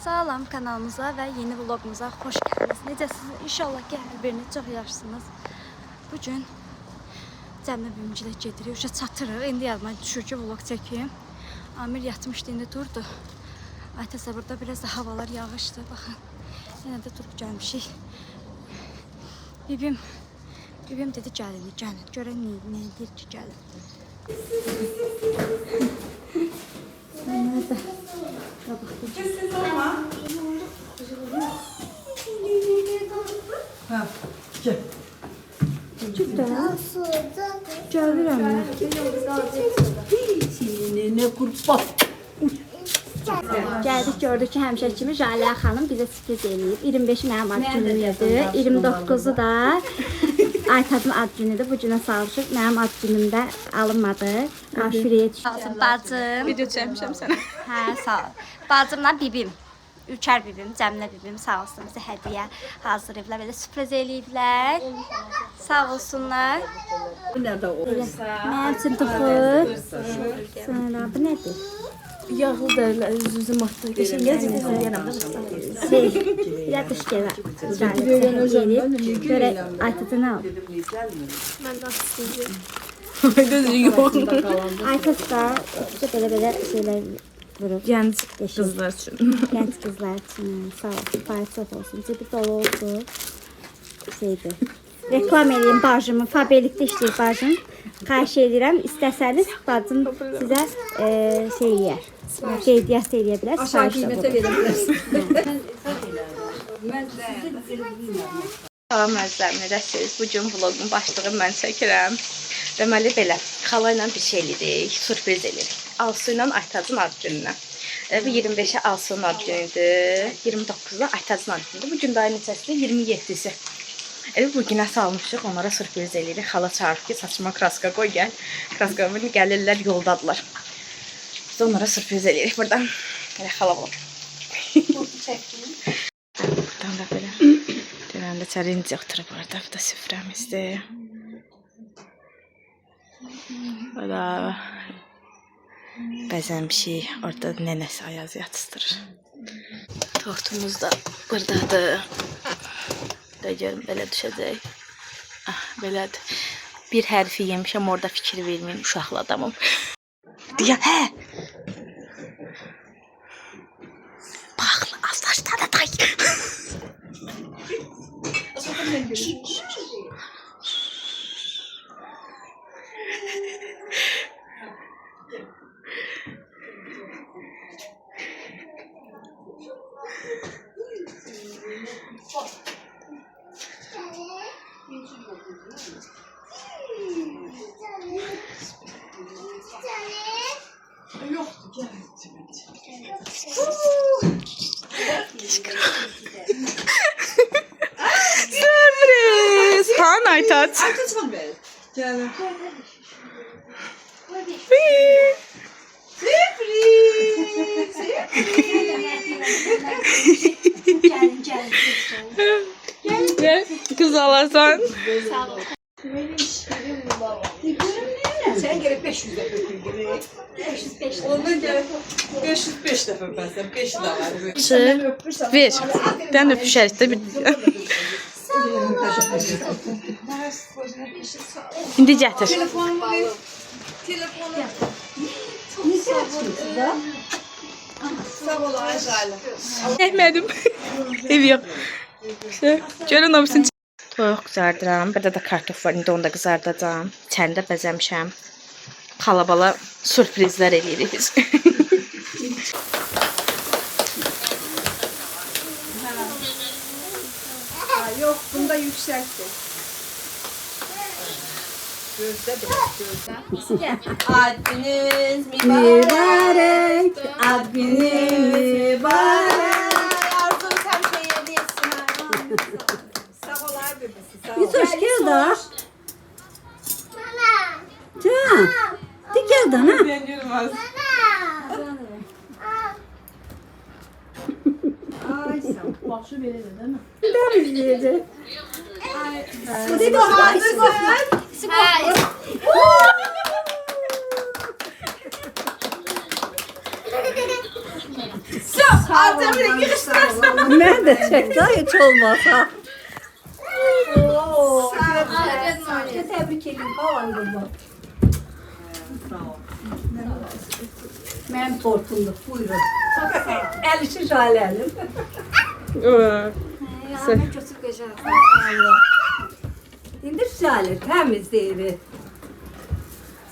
Salam kanalımıza ve yeni vlogumuza hoş geldiniz. Necəsiniz? İnşallah ki hər biriniz çox yaxşısınız. Bugün Cəmlə bimcilə gedirik. Uşa çatırıq. İndi yadıma düşür ki vlog çəkeyim. Amir yatmışdı, indi durdu. Aytəsə burada biraz da havalar yağışdı. Baxın. Yenə də durub gəlmişik. Bibim dedi gəlin. Görən nə deyir ki gəlin. Nerede? Ha, gel. Cidden. Gəlirəm mən. Ne kurban. Gəldik, gördük ki, həmişə kimi Jaliyə xanım bizə sürpriz eləyib. 25-i mənim ad günümdür, 29-u da Aytadın ad günüdür. Bu günə salışıb, mənim ad günümdə alınmadı. Şuraya düşdü. Bacım. Video çəkmişəm sənə. Hə, sağ ol. Bacımla bibim. Ülkər bibim, Cəmlə bibim sağ olsun bizə hədiyyə hazırlayıblar, belə sürpriz eləyiblər. Sağ olsunlar. Bu nerede o? Mənim üçün tıxır. Sonra bu nədir? Yağlı da üzüm atdı. Geçen Gezin yanımda. Bir də dış gələ. Görək Aytadın al. Mən də istəyəcəm. Gözü yox. Aytad da belə şeylər vurub. Gənc qızlar üçün. Gənc qızlar üçün sağ olsun, payı çox olsun. Cibi dolu oldu. Şeydir. Reklam edeyim bacımı. Fabelikdə işləyir bacım. Xahiş edirəm. İstəsəniz bacım sizə şey eləyər. Qeydiyyat eləyə bilər. Aşağı qiymətə verə bilərsin. Salam əzizlərim, necəsiniz? Bugün vlogun başlığı mən çəkirəm. Deməli belə, xala ilə bir şey eləyirik, sürpriz eləyirik. Alsu ilə Aytadın ad gününə. Bu 25-i Alsu'nun ad günüdür, 29-u Aytadın ad günüdür. Bugün daha neçəsidir? 27-si. Bu günə salmışıq, onlara sürpriz eləyirik. Xala çağırır ki, saçıma kraska qoy gəl. Kraska gəlirlər, yoldadılar. Biz de onlara sürpriz eləyirik. Buradan belə xala var. Buradan da belə. Dönəndə çərinci oturub orada. Bu da süfrəmizdir. Bu da bəzən bir şey orada nənəsi ayaz yatışdırır. Tortumuz da buradadır. Da görüm belə düşəcək. Belədir. Bir hərfi yemişəm, orada fikir verməyin, uşaqlı adamım. Diye he. Baklı azlaştı da tay. Sürpriz! Han Aytad. Açın be. Gel. Kız alarsan. Sen gerek 500 defa gibi. 505. Ondan gerek 505 defa ben 5 daha var. Ver. Ben de öpüşeriz de bir. Şimdi getir. Telefonumu ver. Sağ ol Ayşale. Ehmedim. Seviyorum. Görün olmuşsun. Toyuq qızardıram. Burada da kartof var. İndi onu da qızardacağım. İçərini də bəzəmişəm. Xalabala sürprizlər eləyirik biz. Yok bunda yükseltti. Gözde gözde. Adınız mübarek. Adınız mübarek. Arzum sen şey yediyorsun. Sağ ol abi bebeğim. Sağ ol. Yusuf gel da. Can. Dik gel da ha. Ben yürümez. Ay sen bak şu böyle değil mi? Devam izleyeceğiz. Hadi bakalım. Cəmilə yığışdırarsan. Mən də çəkdə heç olmasa. Təbrik edirəm, qalan qurban. Mənim tortumdur, buyurun. Əl işi Jaləlim. Mən götürüb qoyacağam. İndi Jalə təmiz deyir.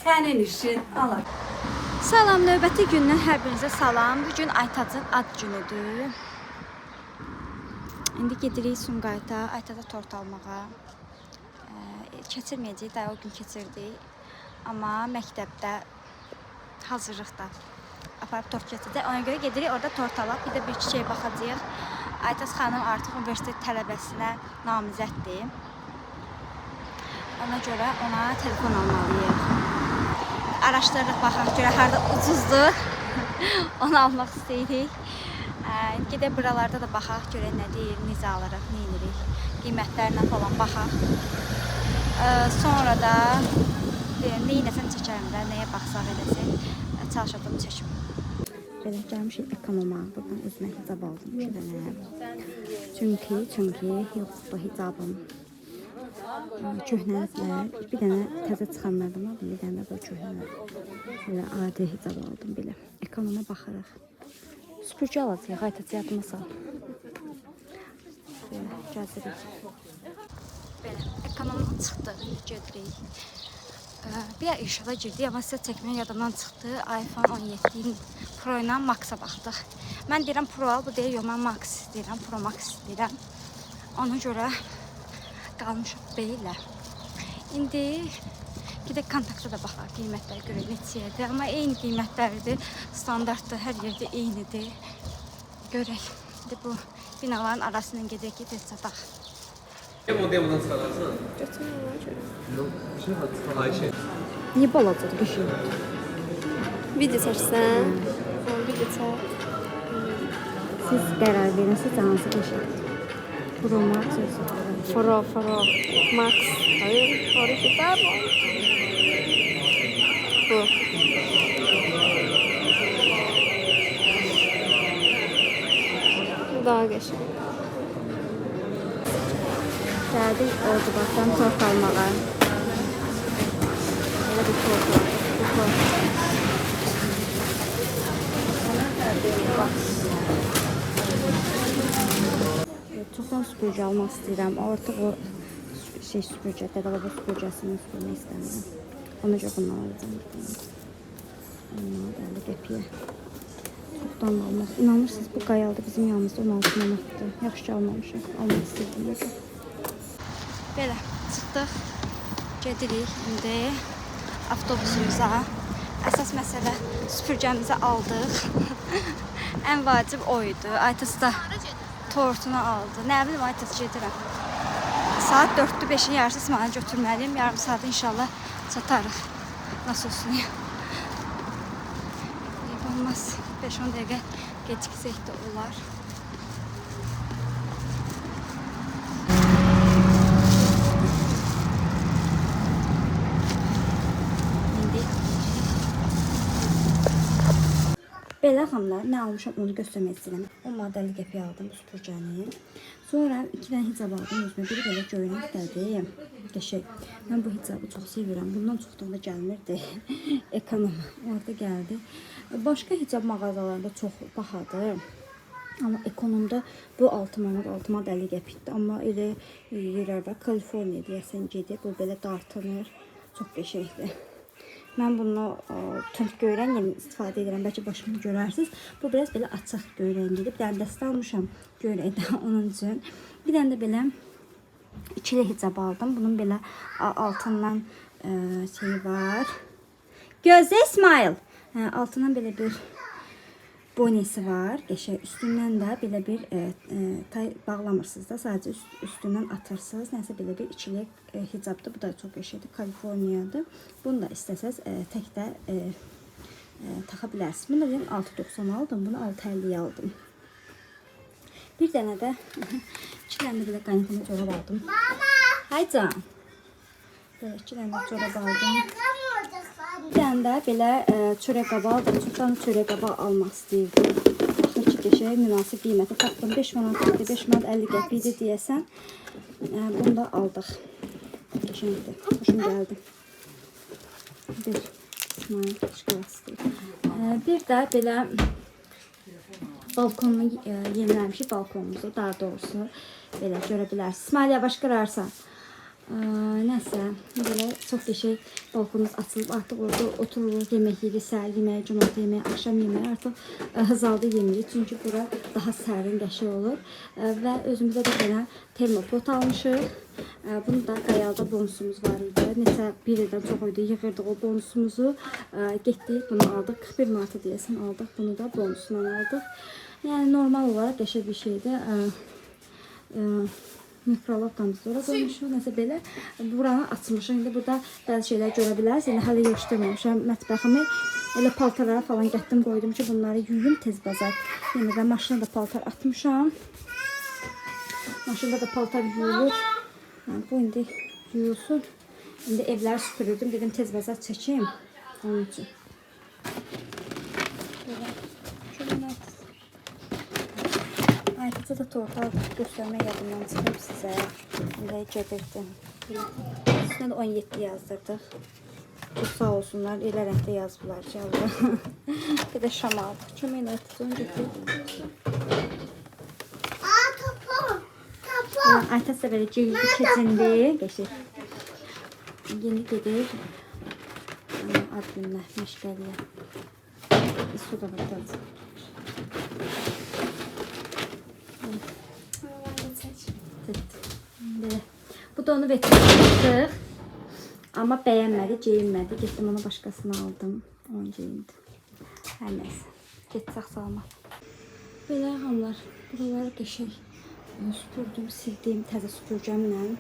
Sənin işin. Allah. Salam, növbəti gündən hər birinizə salam. Bugün Aytacın ad günüdür. İndi gedirik Sumqayıta, Aytada tort almağa. Keçirməyəcəyik, daha o gün keçirdik. Amma məktəbdə hazırlıqda aparıb tort keçəcək. Ona görə gedirik, orada tort alaq. Bir də bir çiçəyə baxacağıq. Aytaz xanım artıq universitet tələbəsinə namizəddir. Ona görə ona telefon almalıyıq. Araşdırırıq, baxaq görə harada ucuzdur. Onu almaq istəyirik. Gedək buralarda da baxaq, görə nə deyir, necə alırıq, nə edirik. Qiymətlərlə falan baxaq. Sonra da neynəsən çəkərəm də, nəyə baxsaq edəsik, çalışacağım çəkim. Belə gəlmişik Ekonoma, buradan özümə hicab aldım 2 dənə. Çünki yoxdur hicabım. Köhnəliklər, bir dənə təzə çıxanlardan aldım, bir dənə də köhnələr. Belə adi hicab aldım belə. Ekonoma baxırıq. Süpürgə alacaq, Aytac yadıma sal. Belə gəzirik. Belə Ekonoma çıxdıq, gedirik. Bir ay inşaata girdik, amma sizə çəkməyə yadımdan çıxdı. iPhone 17 Pro ilə Max-a baxdıq. Mən deyirəm Pro al, bu deyir, yox mən Max istəyirəm, Pro Max istəyirəm. Ona görə qalmışıq belə. İndi gedək kontakta da baxaq, qiymətləri görə neçəyədir. Amma eyni qiymətlərdir, standartdır, hər yerdə eynidir. Görək. İndi bu binaların arasından gedək, gedək çataq. Modelden çıkarsın. Ayşe. Niyə balacadır bir şey? Video çəksən? Video çək. Siz qərar verin, siz hansı qəşəngdir? Pro Max yoxsa Pro. Max. Hayır, original bu. Bu. Bu daha qəşəng. Gəldik Ordubaddan tort almağa. Elə bir tort var. Bu tort. Çoxdan süpürgə almaq istəyirəm. Artıq o süpürgə, dədalaba süpürgəsini süpürmək istəmirəm. Ona görə bundan alacağım. Ondan 50 qəpiyə. Çoxdan almaq. İnanırsınız, bu qayaldı bizim yanımızda 16 manatdır. Yaxşı ki almamışım. Almaq istəyirdim. Belə çıxdıq, gedirik indi avtobusumuza. Əsas məsələ süpürgəmizi aldıq. Ən vacib o idi. Aytası da tortunu aldı. Nə bilim, Aytası gedirəm. Saat 4-dür, 5-in yarısı İsmail'i götürməliyim. Yarım saat inşallah çatarıq. Nasıl olsun ya. Olmaz. 5-10 dəqiqə geciksək də olar. Belə xanımlar, nə almışam onu göstərmək istəyirəm. 10 manat 50 qəpiyə aldım bu süpürgəni. Sonra 2 dənə hicab aldım özümə. Biri belə göynəkdədir. Qəşəng. Mən bu hicabı çox sevirəm. Bundan çoxdan da gəlmirdi. Ekonoma. Orada gəldi. Başqa hicab mağazalarında çox bahadır. Amma ekonomda bu 6 manat 50 qəpikdir. Amma elə yerlərdə Kaliforniya deyəsən gedir. Bu belə dartınır. Çox qəşəngdir. Mən bunu tünd göy rəngini istifadə edirəm. Bəlkə başımı görərsiniz. Bu biraz belə açıq göy rəngidir. Bir dənə dəstə almışam göy rəngdə onun üçün. Bir dənə də belə ikili hicab aldım. Bunun belə altından şeyi var. Gözlə İsmail. Altından belə bir bonesi var. Qəşəng. Üstündən də belə bir tay bağlamırsınız da. Sadəcə üstündən atırsınız. Nəsə belə bir ikili hicabdır. Bu da çox qəşəngdir. Kaliforniyadır. Bunu da istəsəz tək də taxa bilərsiniz. Bunu da 6.90 aldım. Bunu 6.50'ye aldım. Bir dənə də 2 dənə belə qaynatma çorab aldım. Hay can. Belə 2 dənə çorab aldım. Bir dənə də belə çörək qabı aldım. Çoxdan çörək qabı almaq istəyirdim. Baxın ki, qəşəng münasib qiyməti tapdım. 5 manat idi, 5 manat 50 qəpik idi deyəsən. Bunu da aldıq. Qəşəngdir. Xoşum gəldi. Bir şokolad. Bir də belə balkonunu yeniləmişik, balkonumuzu daha doğrusu belə görə bilərsiniz. İsmail yavaş qırarsan. Nəsə, belə çox qəşəng balkonumuz açılıb, artıq orada otururuq, yemək yeyirik, səhər yeməyi, cumartı yeməyi, axşam yeməyi artıq zalda yemirik. Çünki bura daha sərin, qəşəng olur. Və özümüzə də belə termopot almışıq. Bunu da Qayalda bonusumuz var idi. Neçə bir ildən çox idi, yığırdıq o bonusumuzu. Getdik, bunu aldıq. 41 martı deyəsən aldıq. Bunu da bonusundan aldıq. Yəni normal olaraq qəşəng bir şeydir. Mikrolovkamızı ora qoymuşuq, nəsə belə. Buranı açmışıq. İndi burada bəzi şeylər görə bilərsiniz. İndi hələ yığışdırmamışam mətbəximi. Elə paltarlara falan gətdim, qoydum ki, bunları yuyum tez bazar. Yenə də maşına da paltar atmışam. Maşında da paltar yuyulur. Bu indi yuyulsun. İndi evləri süpürürdüm. Dedim tez bazar çəkeyim. Onun üçün. Ayrıca da torta göstərmək yadımdan çıxıb sizə. İndə gedirdim. Üstünə də 17 yazdırdıq. Çok sağ olsunlar. Elə rəngdə yazdılar ki, Allah. Bir də şam aldık. Kömək etdik. Onu getirdik. Aytəs də belə geyildi, keçindi. Geçir. Yeni gedir. Adımla məşqəliyə. Su da burada. Bu da onu vetirdik. Ama bəyənmədi, geyinmədi. Getdim ona başqasını aldım. Onu geyindi. Hər nəsə. Getsək salamat. Belə hamlar. Buraları qəşəng süpürdüm, sildim təzə süpürgəmlə.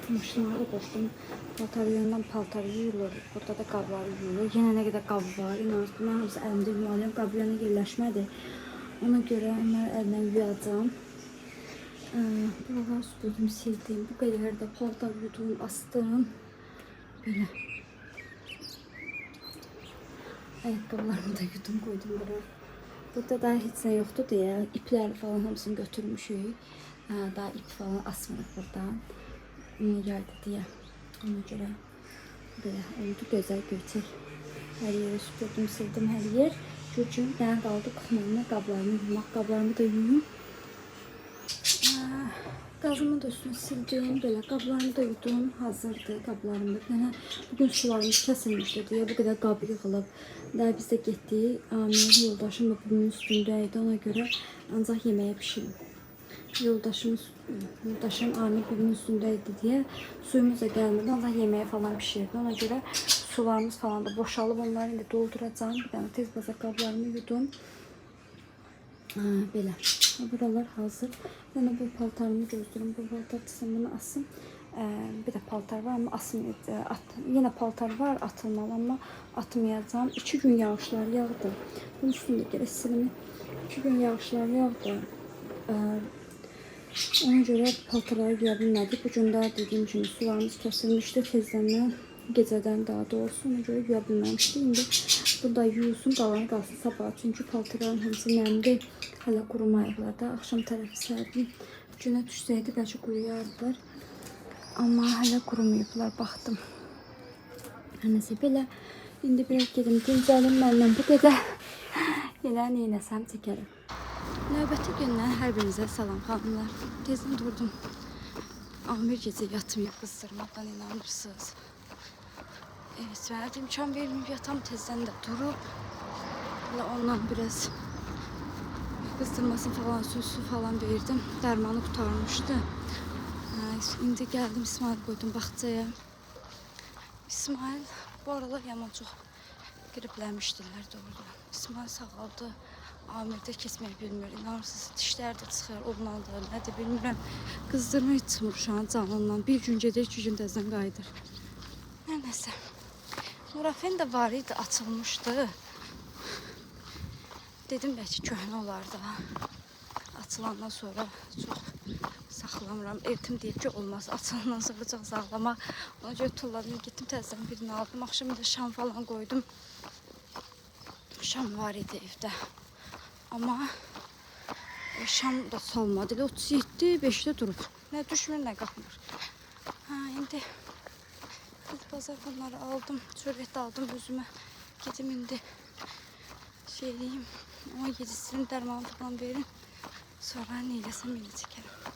Maşınları da qoşdum. Paltar yuyundan paltar yuyulur. Burada da qabları yuyulur. Yenə nə qədər qab var. İnanın, mən hamısı əlimdə yumalıyam. Qabı yana yerləşmədi. Ona görə onları əlimlə yuyacağım. Buraları süpürdüm, sildim. Bu qədər də paltar yudum, astım. Belə. Ayaqqabılarımı da yudum, qoydum bura. Burada da heç nə yoxdur deyə iplər falan hamısını götürmüşük. Daha ip falan asmırıq buradan. Yaydı deyə. Ona görə belə oldu, gözəl görçək. Hər yeri süpürdüm, sildim hər yer. Görçün, mənə qaldı qıxmamla qablarımı yumaq. Qablarımı da yuyum. Qazımı da üstünü sildim, belə qablarımı da yudum, hazırdır qablarımda. Yəni, bugün sularımız kəsilmişdi deyə bu qədər qab yığılıb. Daha biz də getdik, Amir yoldaşım da bunun üstündə idi, ona görə ancaq yeməyə pişirim. Yoldaşım Amir bunun üstündə idi deyə suyumuz da gəlmirdi, ancaq yeməyə falan pişirdi. Ona görə sularımız falan da boşalıb, onları indi dolduracağım. Bir dənə tez bazar qablarımı yudum. Belə. Buralar hazır. Yəni bu paltarımı gözləyirəm. Bu paltar desəm bunu asım. Bir də paltar var amma asmayacağım. Yenə paltar var atılmalı amma atmayacağım. 2 gün yağışlar yağdı. Bunun üstündə gərək silimi. 2 gün yağışlar yağdı. Ona görə paltarları yuya bilmədik. Bu gün də dediyim kimi sularımız kəsilmişdi tezdən. Gecədən daha doğrusu. Ona görə yuya bilməmişdik. İndi burada yuyulsun, qalanı qalsın sabah. Çünki paltarların hamısı nəmli. Hələ qurumayıblar da. Axşam tərəfi sərdim. Günə düşsəydi bəlkə quruyardılar. Amma hələ qurumayıblar, baxdım. Nəsə belə. İndi biraz gedim, dincəlim məndən bu qədər. Yenə neynəsəm çəkərəm. Növbəti gündən hər birinizə salam xanımlar. Tezdən durdum. Amir gecə yatmayıb qızdırmaqdan inanırsınız. Evet, verdim imkan verməyib yatam tezdən də durub. Ondan biraz qızdırmasın falan, su falan verdim. Dərmanı qutarmışdı. İndi gəldim İsmail qoydum bağçaya. İsmail bu aralar yaman çox qriplənmişdilər doğrudan. İsmail sağaldı. Amirdə keçmək bilmir. İnanırsınız dişlər də çıxır, oğlandır, nədir bilmirəm. Qızdırma heç çıxmır şu an canından. Bir gün gedir, 2 gün təzdən qayıdır. Nəsə. Nurafen də var idi, açılmışdı. Dedim bəlkə köhnə olar da. Açılandan sonra çox saxlamıram. Eltim deyib ki olmaz, açılandan sonra çox sağlamaq. Ona görə tulladım, getdim təzdən birini aldım. Axşam da şam falan qoydum. Şam var idi evdə. Amma şam da salmadı. 37, 5'də durub. Nə düşmür, nə qalxmır. Ha, indi bazar bunları aldım. Çörək də aldım özümə. Gedim indi şey diyeyim. 17'sinin dərmanı falan verin. Sonra neyləsəm elə çəkərəm.